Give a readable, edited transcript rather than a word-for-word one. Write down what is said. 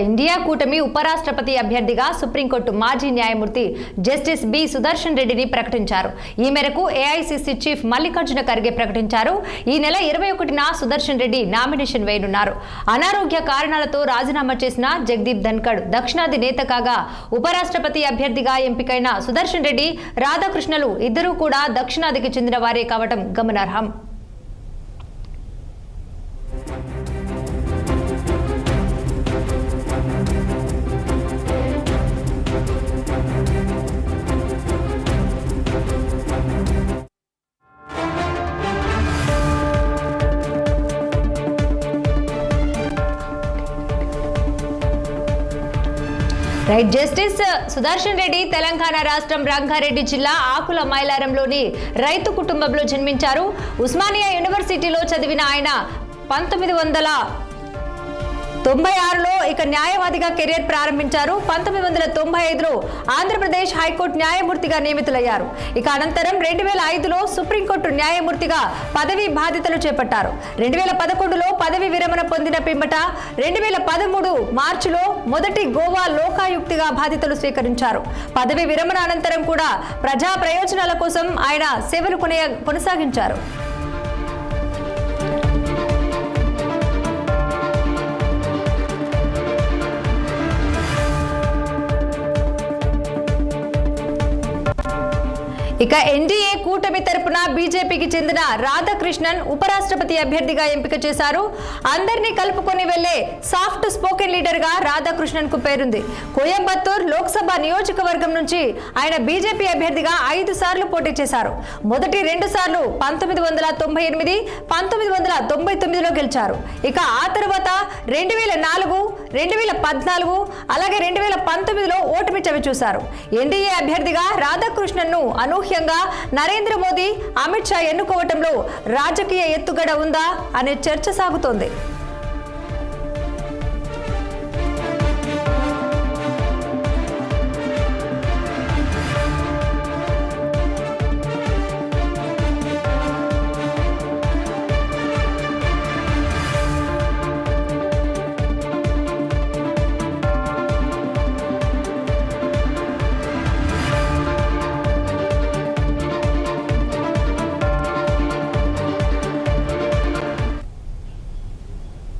India కూటమి ఉపరాష్ట్రపతి అభ్యర్థిగా సుప్రీంకోర్టు మాజీ న్యాయమూర్తి జస్టిస్ బి సుదర్శన్ రెడ్డిని ప్రకటించారు. ఈ మేరకు ఏఐసీసీ చీఫ్ మల్లికార్జున ఖర్గే ప్రకటించారు. ఈ నెల 21న సుదర్శన్ రెడ్డి నామినేషన్ వేయనున్నారు. అనారోగ్య కారణాలతో రాజీనామా చేసిన జగదీప్ ధన్కడ్ దక్షిణాది నేత కాగా ఉపరాష్ట్రపతి అభ్యర్థిగా ఎంపికైన సుదర్శన్ రెడ్డి, రాధాకృష్ణలు ఇద్దరూ కూడా దక్షిణాదికి చెందిన వారే కావడం గమనార్హం. జస్టిస్ సుదర్శన్ రెడ్డి తెలంగాణ రాష్ట్రం రంగారెడ్డి జిల్లా ఆకుల మైలారంలోని రైతు కుటుంబంలో జన్మించారు. ఉస్మానియా యూనివర్సిటీలో చదివిన ఆయన 1996లో న్యాయవాదిగా కెరీర్ ప్రారంభించారు. 1995లో ఆంధ్రప్రదేశ్ హైకోర్టు న్యాయమూర్తిగా నియమితులయ్యారు. అనంతరం 2005లో సుప్రీంకోర్టు న్యాయమూర్తిగా పదవీ బాధ్యతలు చేపట్టారు. 2011లో పదవి విరమణ పొందిన పిమ్మట 2013 మార్చిలో మొదటి గోవా లోకాయుక్తిగా బాధ్యతలు స్వీకరించారు. పదవి విరమణ అనంతరం కూడా ప్రజా ప్రయోజనాల కోసం ఆయన సేవలు కొనసాగించారు. ఎన్డీఏ కూటమి తరపున బీజేపీకి చెందిన రాధాకృష్ణన్ ఉపరాష్ట్రపతి అభ్యర్థిగా ఎంపిక చేశారు. అందరినీ కలుపుకొని వెళ్లే సాఫ్ట్ స్పోకెన్ లీడర్ గా రాధాకృష్ణన్ కు పేరుంది. కోయంబత్తూర్ లోక్సభ నియోజకవర్గం నుంచి ఆయన బీజేపీ అభ్యర్థిగా 5 సార్లు పోటీ చేశారు. మొదటి 2 సార్లు 1998, 1999లో గెలిచారు. ఆ తర్వాత 2004, 2014 అలాగే 2019లో ఓటమి చవిచూశారు. ఎన్డీఏ అభ్యర్థిగా రాధాకృష్ణన్ ను అనూహ్యంగా నరేంద్ర మోదీ, అమిత్ షా ఎన్నుకోవటంలో రాజకీయ ఎత్తుగడ ఉందా అనే చర్చ సాగుతోంది.